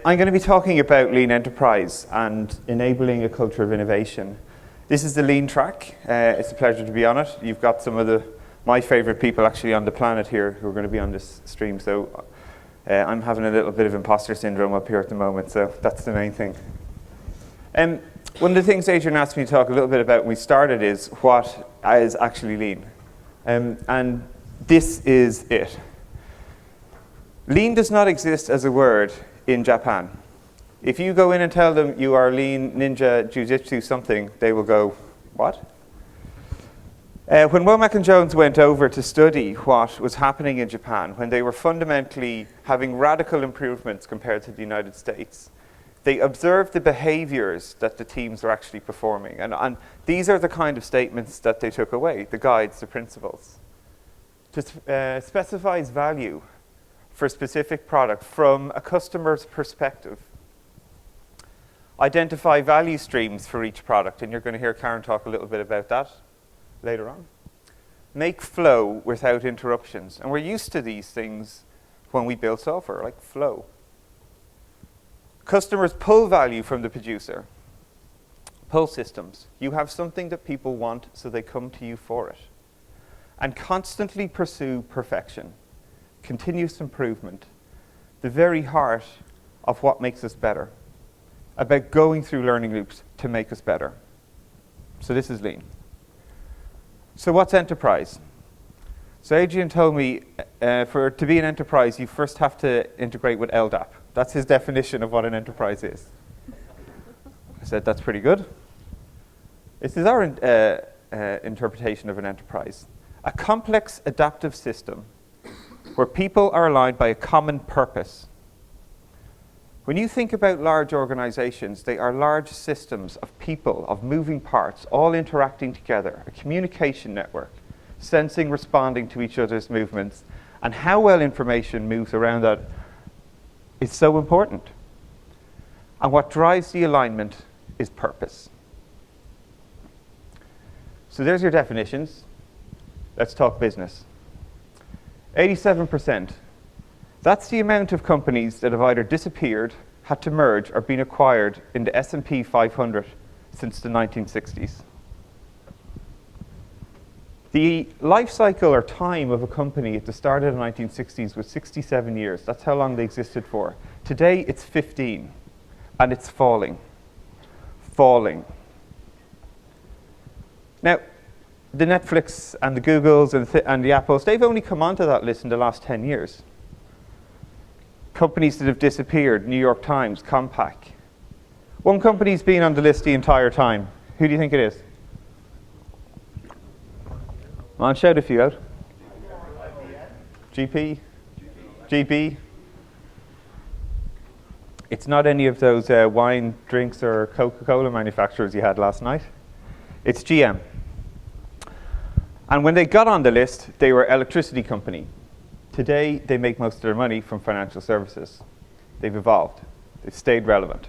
I'm going to be talking about lean enterprise and enabling a culture of innovation. This is the lean track. It's a pleasure to be on it. You've got some of my favorite people actually on the planet here who are going to be on this stream. So I'm having a little bit of imposter syndrome up here at the moment, so that's the main thing. One of the things Adrian asked me to talk a little bit about when we started is what is actually lean. And this is it. Lean does not exist as a word in Japan. If you go in and tell them you are lean, ninja, jujitsu, something, they will go, what? When Womack and Jones went over to study what was happening in Japan, when they were fundamentally having radical improvements compared to the United States, they observed the behaviors that the teams were actually performing. And these are the kind of statements that they took away, the guides, the principles. Specifies value for a specific product from a customer's perspective. Identify value streams for each product, and you're going to hear Karen talk a little bit about that later on. Make flow without interruptions, and we're used to these things when we build software, like flow. Customers pull value from the producer. Pull systems. You have something that people want, so they come to you for it. And constantly pursue perfection. Continuous improvement, the very heart of what makes us better, about going through learning loops to make us better. So this is lean. So what's enterprise? So Adrian told me to be an enterprise, you first have to integrate with LDAP. That's his definition of what an enterprise is. I said, that's pretty good. This is our interpretation of an enterprise. A complex adaptive system where people are aligned by a common purpose. When you think about large organizations, they are large systems of people, of moving parts, all interacting together, a communication network, sensing, responding to each other's movements, and how well information moves around that is so important. And what drives the alignment is purpose. So there's your definitions. Let's talk business. 87%. That's the amount of companies that have either disappeared, had to merge, or been acquired in the S&P 500 since the 1960s. The life cycle or time of a company at the start of the 1960s was 67 years. That's how long they existed for. Today, it's 15, and it's falling. Falling. Now, the Netflix and the Googles and the Apples, they've only come onto that list in the last 10 years. Companies that have disappeared, New York Times, Compaq. One company's been on the list the entire time. Who do you think it is? Come on, shout a few out. GP? GB? It's not any of those wine, drinks, or Coca-Cola manufacturers you had last night. It's GM. And when they got on the list, they were an electricity company. Today, they make most of their money from financial services. They've evolved. They've stayed relevant.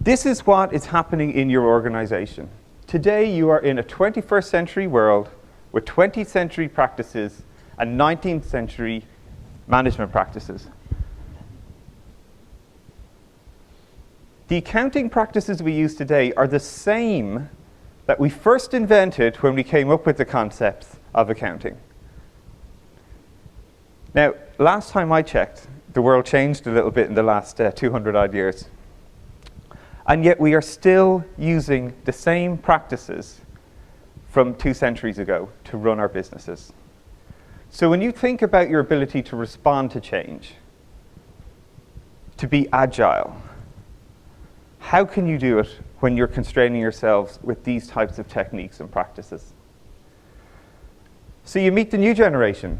This is what is happening in your organization. Today, you are in a 21st century world with 20th century practices and 19th century management practices. The accounting practices we use today are the same that we first invented when we came up with the concepts of accounting. Now, last time I checked, the world changed a little bit in the last 200 odd years. And yet we are still using the same practices from 2 centuries ago to run our businesses. So when you think about your ability to respond to change, to be agile, how can you do it when you're constraining yourselves with these types of techniques and practices? So you meet the new generation.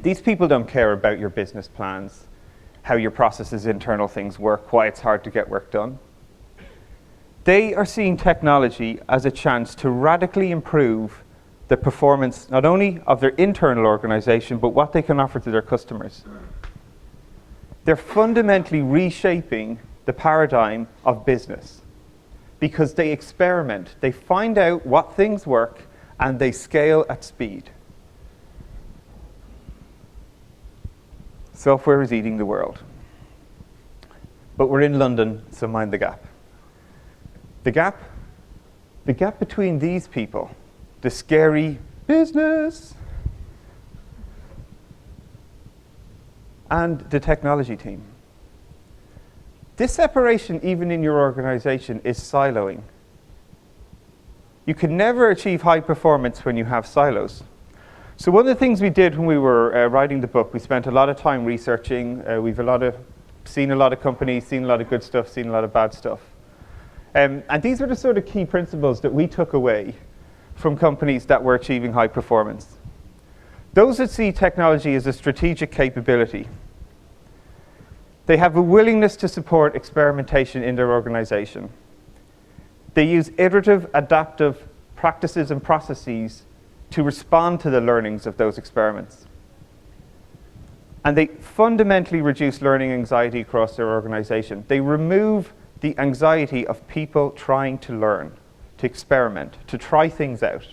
These people don't care about your business plans, how your processes, internal things work, why it's hard to get work done. They are seeing technology as a chance to radically improve the performance not only of their internal organization, but what they can offer to their customers. They're fundamentally reshaping the paradigm of business because they experiment. They find out what things work and they scale at speed. Software is eating the world. But we're in London, so mind the gap. The gap between these people, the scary business, and the technology team. This separation, even in your organization, is siloing. You can never achieve high performance when you have silos. So one of the things we did when we were writing the book, we spent a lot of time researching. We've seen a lot of companies, seen a lot of good stuff, seen a lot of bad stuff. And these are the sort of key principles that we took away from companies that were achieving high performance. Those that see technology as a strategic capability, they have a willingness to support experimentation in their organization. They use iterative, adaptive practices and processes to respond to the learnings of those experiments. And they fundamentally reduce learning anxiety across their organization. They remove the anxiety of people trying to learn, to experiment, to try things out,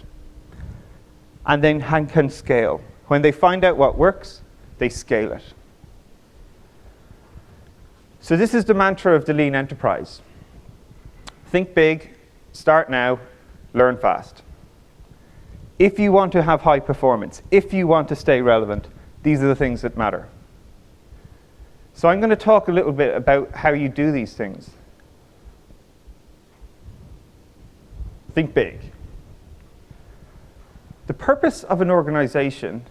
and then can scale. When they find out what works, they scale it. So this is the mantra of the lean enterprise. Think big, start now, learn fast. If you want to have high performance, if you want to stay relevant, these are the things that matter. So I'm going to talk a little bit about how you do these things. Think big. The purpose of an organization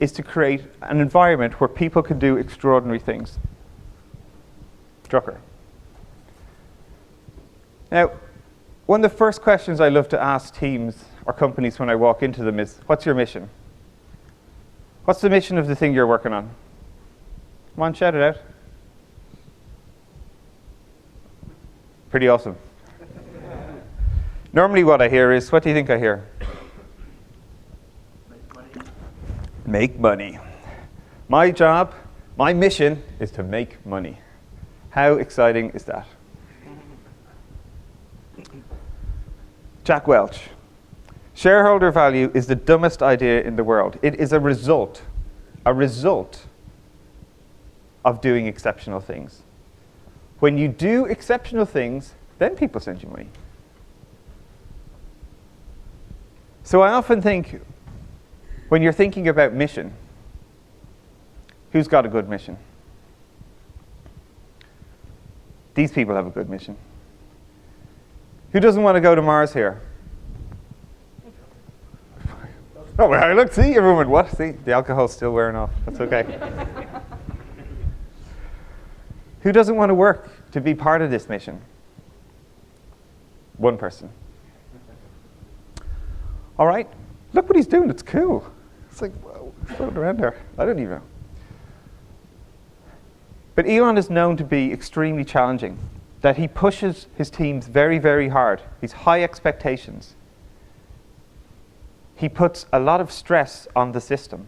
is to create an environment where people can do extraordinary things. Drucker. Now, one of the first questions I love to ask teams or companies when I walk into them is, what's your mission? What's the mission of the thing you're working on? Come on, shout it out. Pretty awesome. Normally what I hear is, what do you think I hear? Make money. Make money. My job, my mission is to make money. How exciting is that? Jack Welch. Shareholder value is the dumbest idea in the world. It is a result of doing exceptional things. When you do exceptional things, then people send you money. So I often think, when you're thinking about mission, who's got a good mission? These people have a good mission. Who doesn't want to go to Mars here? Oh, well, look, see, everyone, what? See, the alcohol's still wearing off. That's okay. Who doesn't want to work to be part of this mission? One person. All right, look what he's doing. It's cool. It's like, whoa, floating around there. I don't even know. But Elon is known to be extremely challenging, that he pushes his teams very, very hard. He's high expectations. He puts a lot of stress on the system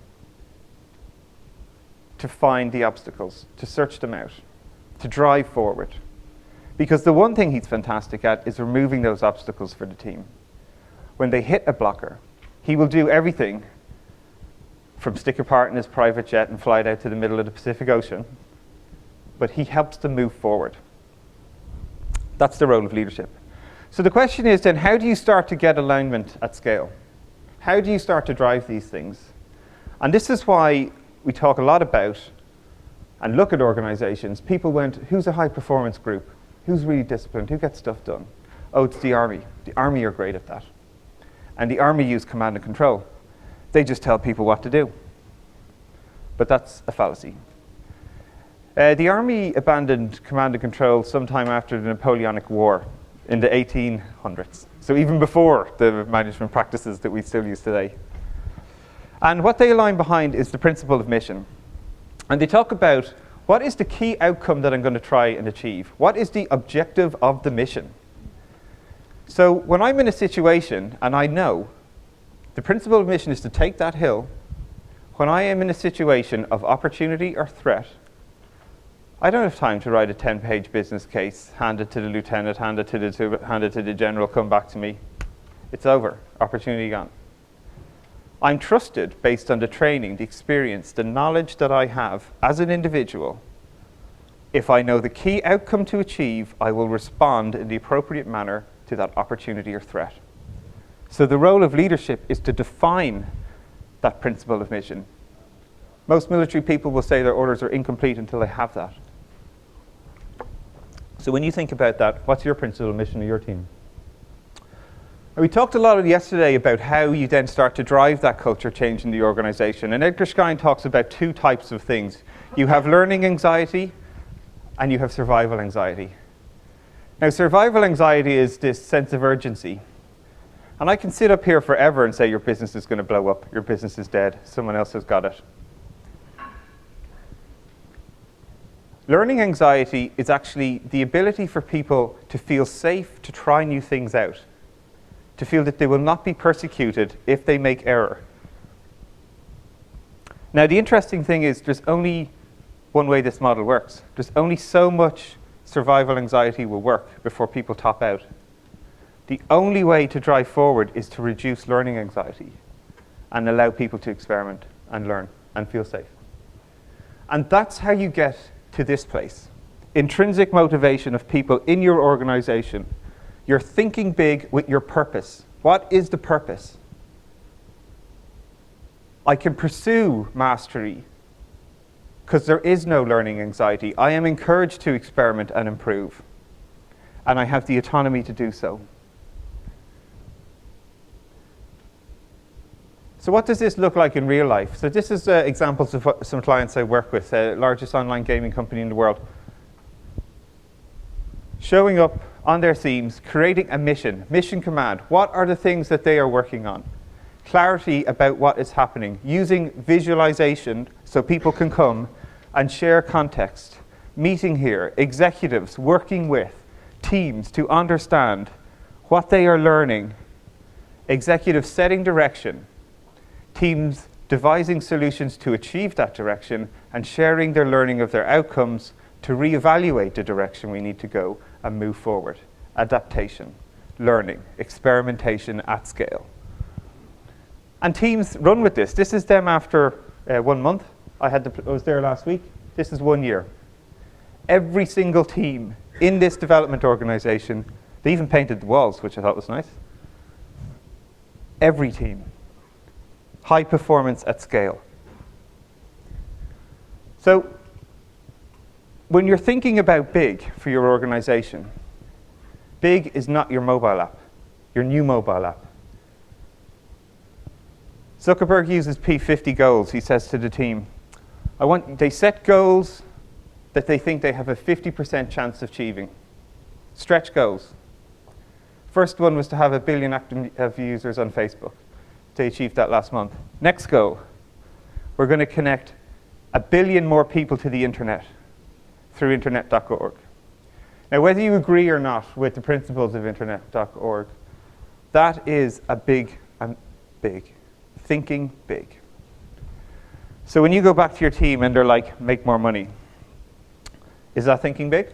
to find the obstacles, to search them out, to drive forward. Because the one thing he's fantastic at is removing those obstacles for the team. When they hit a blocker, he will do everything from stick apart in his private jet and fly it out to the middle of the Pacific Ocean, but he helps them move forward. That's the role of leadership. So the question is then, how do you start to get alignment at scale? How do you start to drive these things? And this is why we talk a lot about and look at organizations. People went, who's a high performance group? Who's really disciplined? Who gets stuff done? Oh, it's the army. The army are great at that. And the army use command and control. They just tell people what to do. But that's a fallacy. The army abandoned command and control sometime after the Napoleonic War in the 1800s. So even before the management practices that we still use today. And what they align behind is the principle of mission. And they talk about, what is the key outcome that I'm going to try and achieve? What is the objective of the mission? So when I'm in a situation and I know the principle of mission is to take that hill, when I am in a situation of opportunity or threat, I don't have time to write a 10-page business case, hand it to the lieutenant, hand it to the general, come back to me. It's over. Opportunity gone. I'm trusted based on the training, the experience, the knowledge that I have as an individual. If I know the key outcome to achieve, I will respond in the appropriate manner to that opportunity or threat. So the role of leadership is to define that principle of mission. Most military people will say their orders are incomplete until they have that. So when you think about that, what's your principle of mission of your team? And we talked a lot yesterday about how you then start to drive that culture change in the organization. And Edgar Schein talks about two types of things. You have learning anxiety and you have survival anxiety. Now, survival anxiety is this sense of urgency. And I can sit up here forever and say your business is going to blow up, your business is dead, someone else has got it. Learning anxiety is actually the ability for people to feel safe to try new things out, to feel that they will not be persecuted if they make error. Now, the interesting thing is there's only one way this model works. There's only so much survival anxiety will work before people top out. The only way to drive forward is to reduce learning anxiety and allow people to experiment and learn and feel safe. And that's how you get to this place. Intrinsic motivation of people in your organization. You're thinking big with your purpose. What is the purpose? I can pursue mastery because there is no learning anxiety. I am encouraged to experiment and improve. And I have the autonomy to do so. So what does this look like in real life? So this is examples of some clients I work with, the largest online gaming company in the world. Showing up on their themes, creating a mission command. What are the things that they are working on? Clarity about what is happening. Using visualization so people can come and share context. Meeting here, executives working with teams to understand what they are learning. Executives setting direction. Teams devising solutions to achieve that direction and sharing their learning of their outcomes to reevaluate the direction we need to go and move forward. Adaptation, learning, experimentation at scale. And teams run with this. This is them after 1 month. I was there last week. This is 1 year. Every single team in this development organization, they even painted the walls, which I thought was nice. Every team. High performance at scale. So when you're thinking about big for your organization, big is not your mobile app, your new mobile app. Zuckerberg uses P50 goals. He says to the team, they set goals that they think they have a 50% chance of achieving. Stretch goals. First one was to have 1 billion active users on Facebook. They achieved that last month. Next goal, we're going to connect 1 billion more people to the internet through internet.org. Now, whether you agree or not with the principles of internet.org, that is a big, thinking big. So when you go back to your team and they're like, make more money, is that thinking big?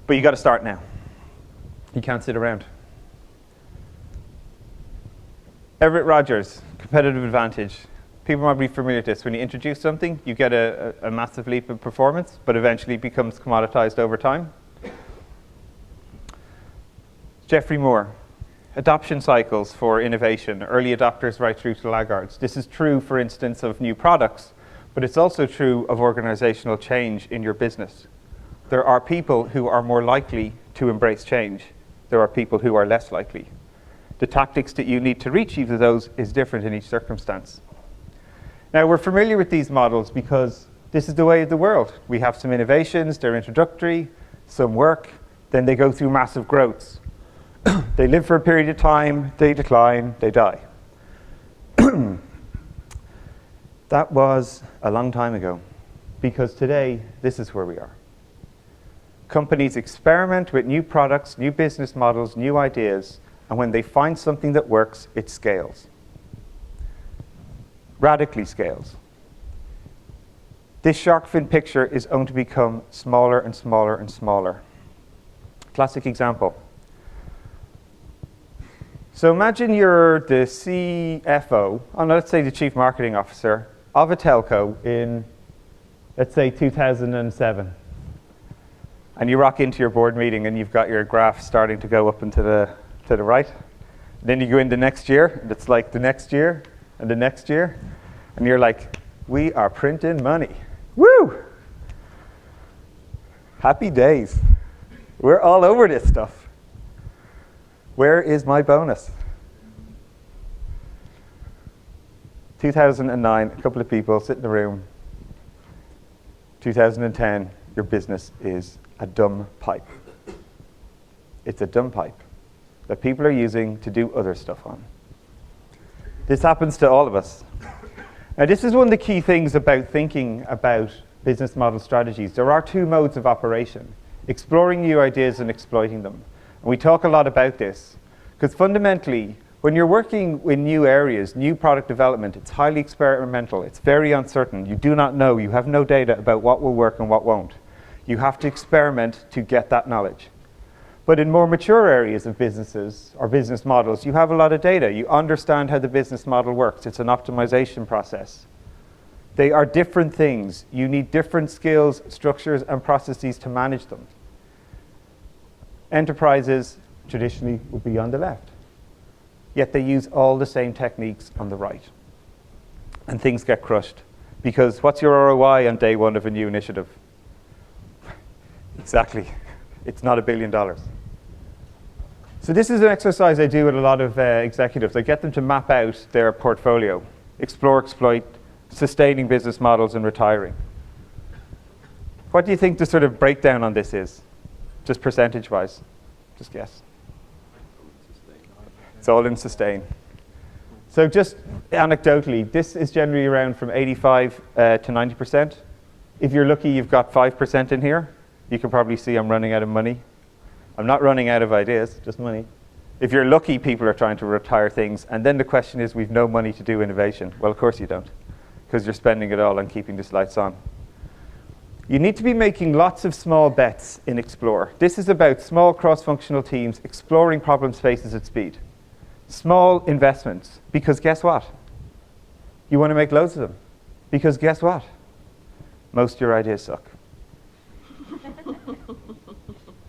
But you got to start now. You can't sit around. Everett Rogers, competitive advantage. People might be familiar with this. When you introduce something, you get a massive leap in performance, but eventually it becomes commoditized over time. Geoffrey Moore, adoption cycles for innovation, early adopters right through to laggards. This is true, for instance, of new products, but it's also true of organizational change in your business. There are people who are more likely to embrace change. There are people who are less likely. The tactics that you need to reach each of those is different in each circumstance. Now, we're familiar with these models because this is the way of the world. We have some innovations, they're introductory, some work, then they go through massive growths. They live for a period of time, they decline, they die. That was a long time ago, because today, this is where we are. Companies experiment with new products, new business models, new ideas, and when they find something that works, it scales. Radically scales. This shark fin picture is going to become smaller and smaller and smaller. Classic example. So imagine you're the CFO, and let's say the Chief Marketing Officer of a telco in, let's say, 2007. And you rock into your board meeting and you've got your graph starting to go up and to the right. Then you go in the next year, and it's like the next year and the next year. And you're like, we are printing money. Woo! Happy days. We're all over this stuff. Where is my bonus? 2009, a couple of people sit in the room. 2010, your business is a dumb pipe. It's a dumb pipe that people are using to do other stuff on. This happens to all of us. Now, this is one of the key things about thinking about business model strategies. There are two modes of operation: exploring new ideas and exploiting them. And we talk a lot about this because fundamentally, when you're working in new areas, new product development, it's highly experimental. It's very uncertain. You do not know. You have no data about what will work and what won't. You have to experiment to get that knowledge. But in more mature areas of businesses or business models, you have a lot of data. You understand how the business model works. It's an optimization process. They are different things. You need different skills, structures, and processes to manage them. Enterprises traditionally would be on the left. Yet they use all the same techniques on the right. And things get crushed. Because what's your ROI on day one of a new initiative? Exactly. It's not $1 billion. So this is an exercise I do with a lot of executives. I get them to map out their portfolio, explore, exploit, sustaining business models, and retiring. What do you think the sort of breakdown on this is? Just percentage-wise? Just guess. It's all in sustain. So just anecdotally, this is generally around from 85 to 90%. If you're lucky, you've got 5% in here. You can probably see I'm running out of money. I'm not running out of ideas, just money. If you're lucky, people are trying to retire things. And then the question is, we've no money to do innovation. Well, of course you don't, because you're spending it all on keeping the lights on. You need to be making lots of small bets in Explore. This is about small cross-functional teams exploring problem spaces at speed. Small investments, because guess what? You want to make loads of them, because guess what? Most of your ideas suck.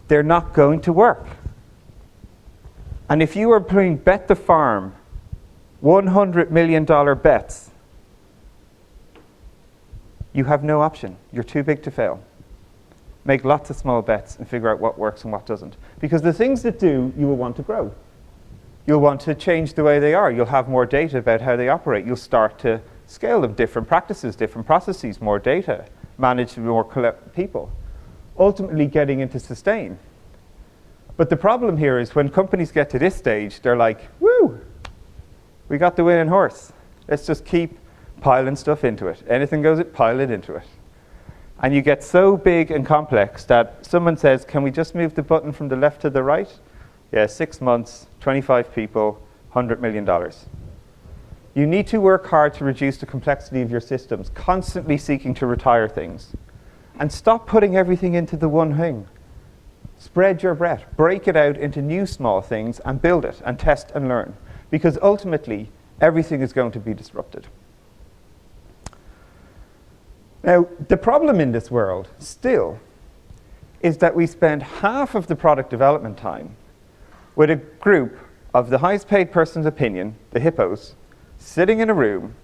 They're not going to work. And if you are playing Bet the Farm, $100 million bets, you have no option. You're too big to fail. Make lots of small bets and figure out what works and what doesn't. Because the things that do, you will want to grow. You'll want to change the way they are. You'll have more data about how they operate. You'll start to scale them, different practices, different processes, more data, manage more people. Ultimately getting into sustain. But the problem here is when companies get to this stage, they're like, woo, we got the winning horse. Let's just keep piling stuff into it. Anything goes, pile it into it. And you get so big and complex that someone says, can we just move the button from the left to the right? Yeah, 6 months, 25 people, $100 million. You need to work hard to reduce the complexity of your systems, constantly seeking to retire things. And stop putting everything into the one thing. Spread your bread. Break it out into new small things and build it and test and learn. Because ultimately, everything is going to be disrupted. Now, the problem in this world still is that we spend half of the product development time with a group of the highest paid person's opinion, the hippos, sitting in a room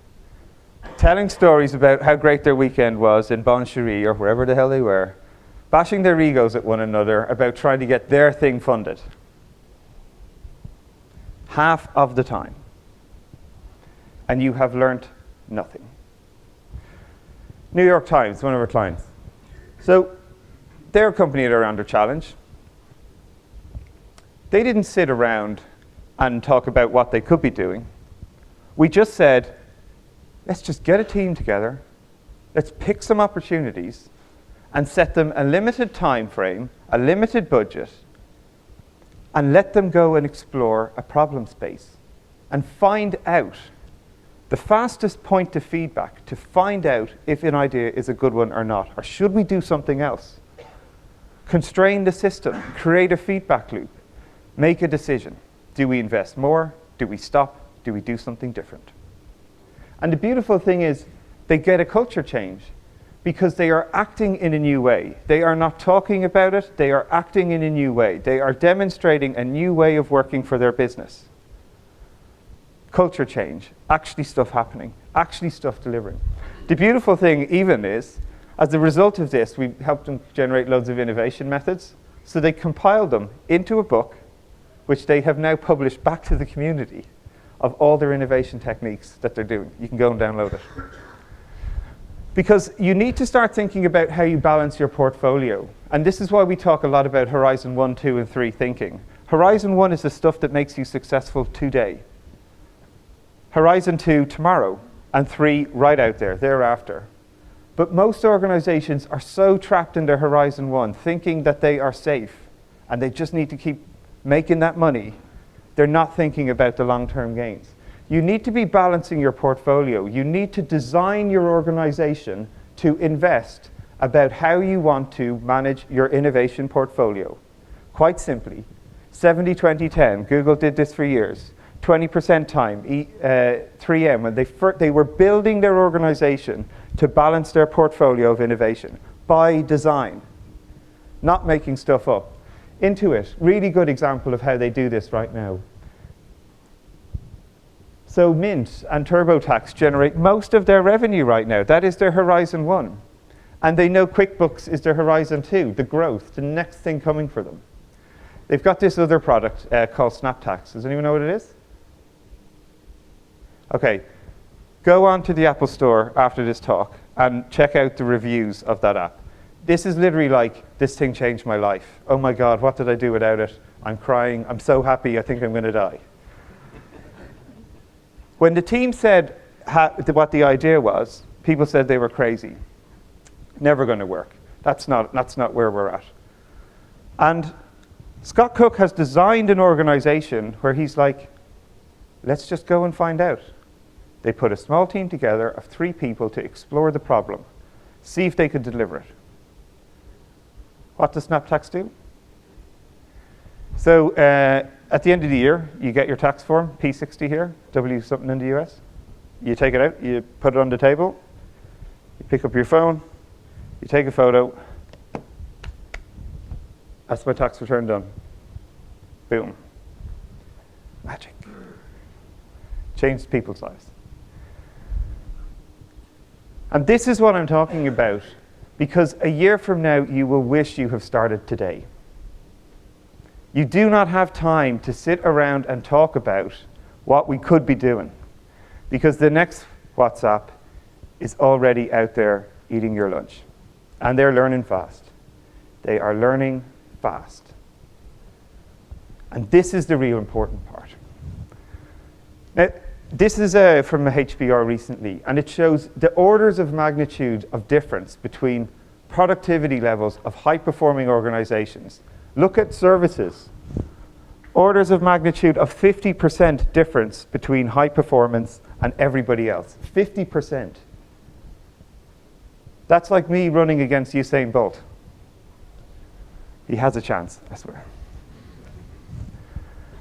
telling stories about how great their weekend was in Bon Cherie or wherever the hell they were, bashing their egos at one another about trying to get their thing funded. Half of the time. And you have learned nothing. New York Times, one of our clients. So they're a company that are under challenge. They didn't sit around and talk about what they could be doing. We just said, let's just get a team together, let's pick some opportunities, and set them a limited time frame, a limited budget, and let them go and explore a problem space and find out The fastest point to feedback to find out if an idea is a good one or not, or should we do something else? Constrain the system, create a feedback loop, make a decision. Do we invest more? Do we stop? Do we do something different? And the beautiful thing is they get a culture change because they are acting in a new way. They are not talking about it, they are acting in a new way. They are demonstrating a new way of working for their business. Culture change, actually stuff happening, actually stuff delivering. The beautiful thing even is, as a result of this, we helped them generate loads of innovation methods. So they compiled them into a book, which they have now published back to the community of all their innovation techniques that they're doing. You can go and download it. Because you need to start thinking about how you balance your portfolio. And this is why we talk a lot about Horizon 1, 2, and 3 thinking. Horizon 1 is the stuff that makes you successful today. Horizon 2, tomorrow. And 3, right out there, thereafter. But most organizations are so trapped in their Horizon 1, thinking that they are safe, and they just need to keep making that money. They're not thinking about the long-term gains. You need to be balancing your portfolio. You need to design your organization to invest about how you want to manage your innovation portfolio. Quite simply, 70-20-10, Google did this for years. 20% time, 3M, when they were building their organization to balance their portfolio of innovation by design, not making stuff up. Intuit, really good example of how they do this right now. So Mint and TurboTax generate most of their revenue right now. That is their Horizon 1. And they know QuickBooks is their Horizon 2, the growth, the next thing coming for them. They've got this other product called SnapTax. Does anyone know what it is? Okay, go on to the Apple Store after this talk and check out the reviews of that app. This is literally like, this thing changed my life. Oh my God, what did I do without it? I'm crying, I'm so happy, I think I'm gonna die. When the team said what the idea was, people said they were crazy. Never gonna work. That's not where we're at. And Scott Cook has designed an organization where he's like, let's just go and find out. They put a small team together of 3 people to explore the problem, see if they could deliver it. What does SnapTax do? So at the end of the year, you get your tax form, P60 here, W something in the US. You take it out, you put it on the table, you pick up your phone, you take a photo. That's my tax return done. Boom. Magic. Changed people's lives. And this is what I'm talking about, because a year from now, you will wish you have started today. You do not have time to sit around and talk about what we could be doing, because the next WhatsApp is already out there eating your lunch. And they're learning fast. They are learning fast. And this is the real important part. Now, this is from a HBR recently, and it shows the orders of magnitude of difference between productivity levels of high-performing organizations. Look at services. Orders of magnitude of 50% difference between high performance and everybody else. 50%. That's like me running against Usain Bolt. He has a chance, I swear.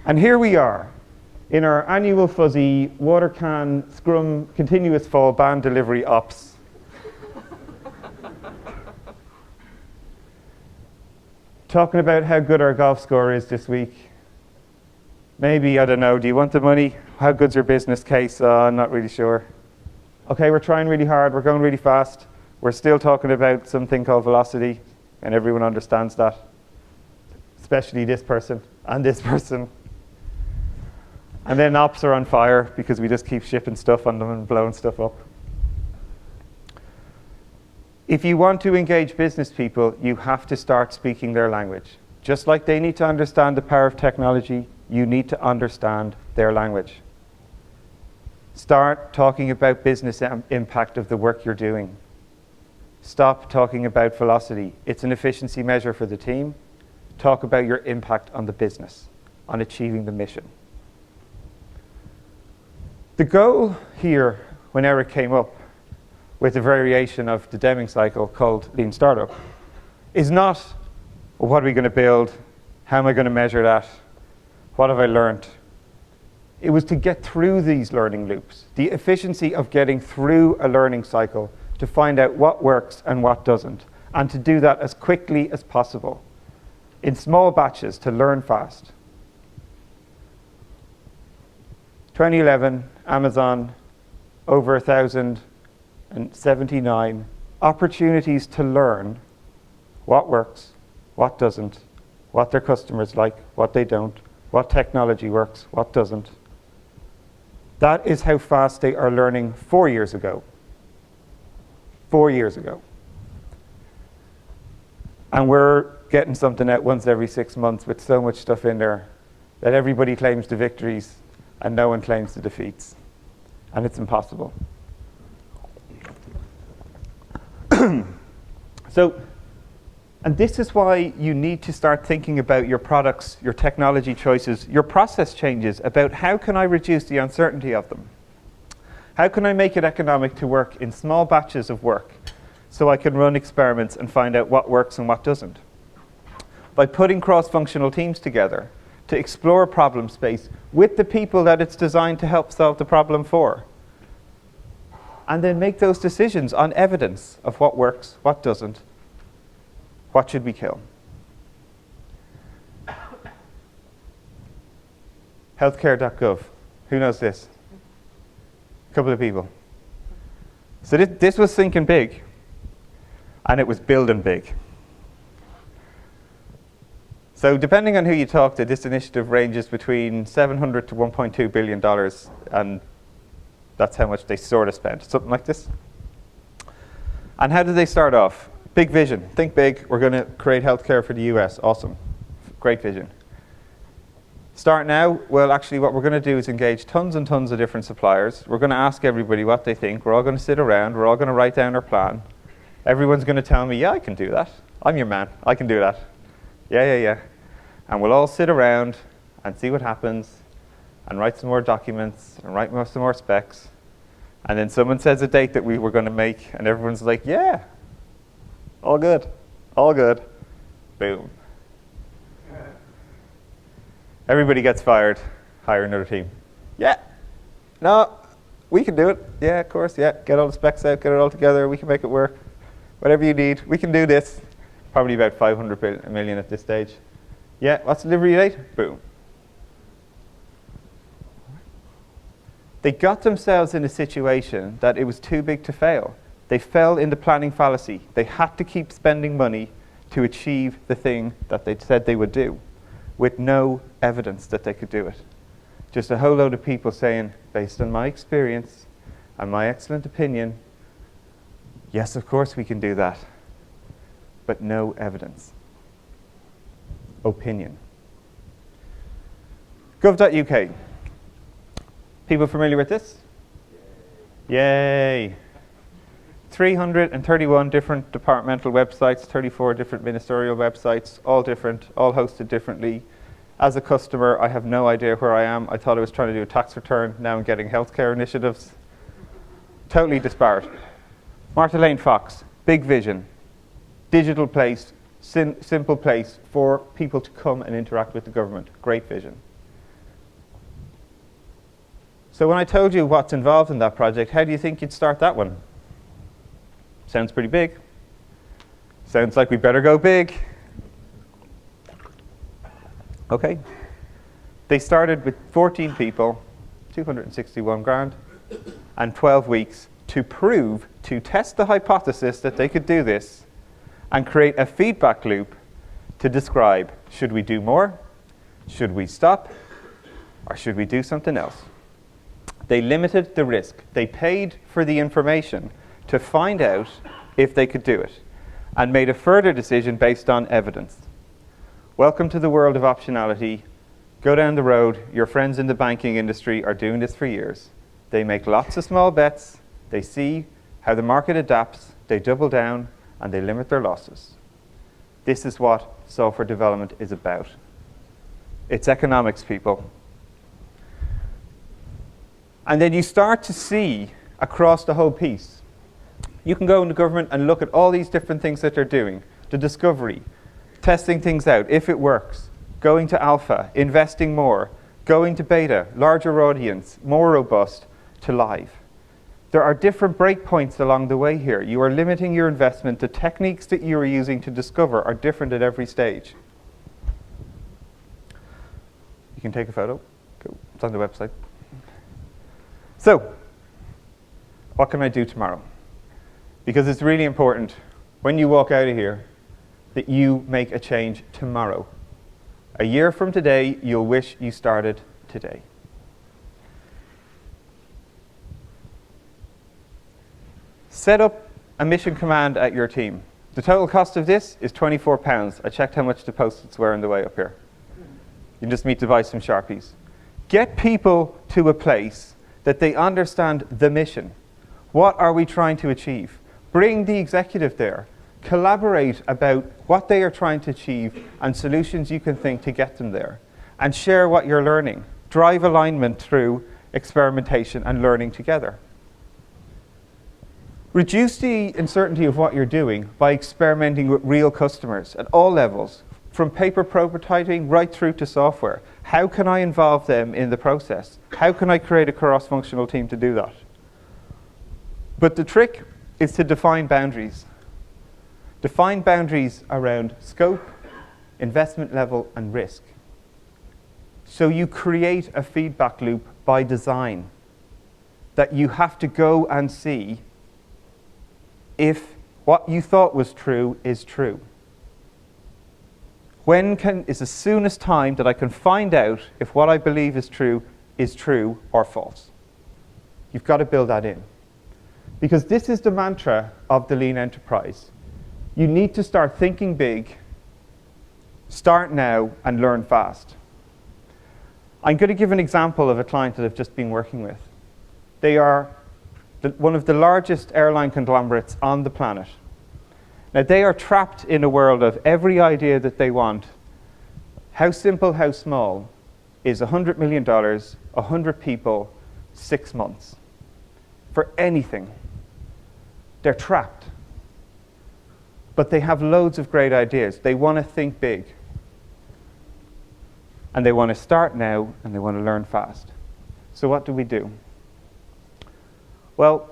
And here we are, in our annual fuzzy water can scrum continuous fall band delivery ops. Talking about how good our golf score is this week. Maybe, I don't know, do you want the money? How good's your business case? I'm not really sure. Okay, we're trying really hard, we're going really fast. We're still talking about something called velocity, and everyone understands that. Especially this person and this person. And then ops are on fire because we just keep shipping stuff on them and blowing stuff up. If you want to engage business people, you have to start speaking their language. Just like they need to understand the power of technology, you need to understand their language. Start talking about business impact of the work you're doing. Stop talking about velocity. It's an efficiency measure for the team. Talk about your impact on the business, on achieving the mission. The goal here, when Eric came up with a variation of the Deming cycle called Lean Startup, is not, well, what are we going to build? How am I going to measure that? What have I learned? It was to get through these learning loops, the efficiency of getting through a learning cycle to find out what works and what doesn't, and to do that as quickly as possible in small batches to learn fast. 2011, Amazon, over 1,079 opportunities to learn what works, what doesn't, what their customers like, what they don't, what technology works, what doesn't. That is how fast they are learning 4 years ago. 4 years ago. And we're getting something out once every 6 months with so much stuff in there that everybody claims the victories and no one claims the defeats. And it's impossible. And this is why you need to start thinking about your products, your technology choices, your process changes, about how can I reduce the uncertainty of them? How can I make it economic to work in small batches of work so I can run experiments and find out what works and what doesn't? By putting cross-functional teams together to explore problem space with the people that it's designed to help solve the problem for. And then make those decisions on evidence of what works, what doesn't, what should we kill. Healthcare.gov. Who knows this? A couple of people. So this was thinking big, and it was building big. So depending on who you talk to, this initiative ranges between $700 to $1.2 billion, and that's how much they sort of spent, something like this. And how did they start off? Big vision. Think big. We're going to create healthcare for the US. Awesome. Great vision. Start now? Well, actually, what we're going to do is engage tons and tons of different suppliers. We're going to ask everybody what they think. We're all going to sit around. We're all going to write down our plan. Everyone's going to tell me, yeah, I can do that. I'm your man. I can do that. Yeah. And we'll all sit around and see what happens and write some more documents and write some more specs. And then someone says a date that we were going to make, and everyone's like, yeah, all good, all good. Boom. Everybody gets fired. Hire another team. Yeah. No, we can do it. Yeah, of course, yeah. Get all the specs out, get it all together. We can make it work. Whatever you need, we can do this. Probably about 500 million at this stage. Yeah, what's the delivery date? Boom. They got themselves in a situation that it was too big to fail. They fell into planning fallacy. They had to keep spending money to achieve the thing that they said they would do, with no evidence that they could do it. Just a whole load of people saying, based on my experience and my excellent opinion, yes, of course we can do that, but no evidence. Opinion. Gov.uk. People familiar with this? Yay. 331 different departmental websites, 34 different ministerial websites, all different, all hosted differently. As a customer, I have no idea where I am. I thought I was trying to do a tax return. Now I'm getting healthcare initiatives. Totally disparate. Martha Lane Fox, big vision. Digital place, simple place for people to come and interact with the government. Great vision. So when I told you what's involved in that project, how do you think you'd start that one? Sounds pretty big. Sounds like we better go big. Okay. They started with 14 people, 261 grand, and 12 weeks to test the hypothesis that they could do this and create a feedback loop to describe, should we do more? Should we stop? Or should we do something else? They limited the risk. They paid for the information to find out if they could do it, and made a further decision based on evidence. Welcome to the world of optionality. Go down the road. Your friends in the banking industry are doing this for years. They make lots of small bets. They see how the market adapts. They double down, and they limit their losses. This is what software development is about. It's economics, people. And then you start to see across the whole piece. You can go into government and look at all these different things that they're doing. The discovery, testing things out, if it works, going to alpha, investing more, going to beta, larger audience, more robust, to live. There are different breakpoints along the way here. You are limiting your investment. The techniques that you are using to discover are different at every stage. You can take a photo. Go. It's on the website. So, what can I do tomorrow? Because it's really important when you walk out of here that you make a change tomorrow. A year from today, you'll wish you started today. Set up a mission command at your team. The total cost of this is £24. I checked how much the post-its were on the way up here. You just need to buy some Sharpies. Get people to a place that they understand the mission. What are we trying to achieve? Bring the executive there. Collaborate about what they are trying to achieve and solutions you can think to get them there. And share what you're learning. Drive alignment through experimentation and learning together. Reduce the uncertainty of what you're doing by experimenting with real customers at all levels, from paper prototyping right through to software. How can I involve them in the process? How can I create a cross-functional team to do that? But the trick is to define boundaries. Define boundaries around scope, investment level, and risk. So you create a feedback loop by design that you have to go and see if what you thought was true is true. When is the soonest time that I can find out if what I believe is true or false? You've got to build that in. Because this is the mantra of the lean enterprise. You need to start thinking big, start now, and learn fast. I'm going to give an example of a client that I've just been working with. They are one of the largest airline conglomerates on the planet. Now, they are trapped in a world of every idea that they want. How simple, how small, is $100 million, 100 people, 6 months. For anything. They're trapped. But they have loads of great ideas. They want to think big. And they want to start now, and they want to learn fast. So what do? Well,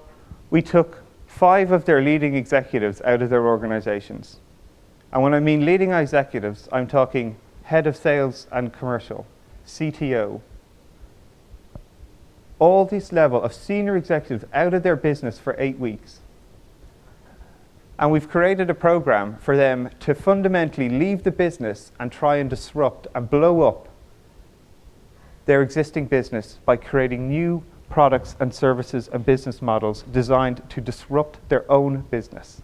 we took 5 of their leading executives out of their organizations. And when I mean leading executives, I'm talking head of sales and commercial, CTO. All this level of senior executives out of their business for 8 weeks. And we've created a program for them to fundamentally leave the business and try and disrupt and blow up their existing business by creating new products and services and business models designed to disrupt their own business.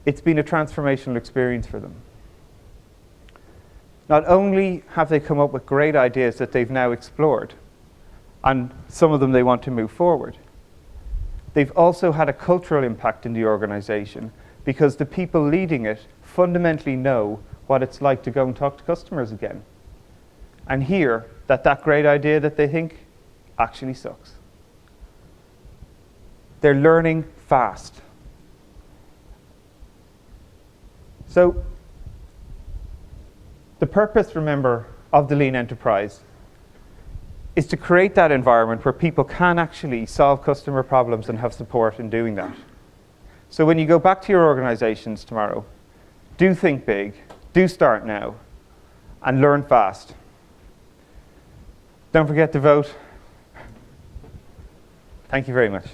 It's been a transformational experience for them. Not only have they come up with great ideas that they've now explored, and some of them they want to move forward, they've also had a cultural impact in the organization because the people leading it fundamentally know what it's like to go and talk to customers again and hear that that great idea that they think actually sucks. They're learning fast. So the purpose, remember, of the lean enterprise is to create that environment where people can actually solve customer problems and have support in doing that. So when you go back to your organizations tomorrow, do think big, do start now, and learn fast. Don't forget to vote. Thank you very much.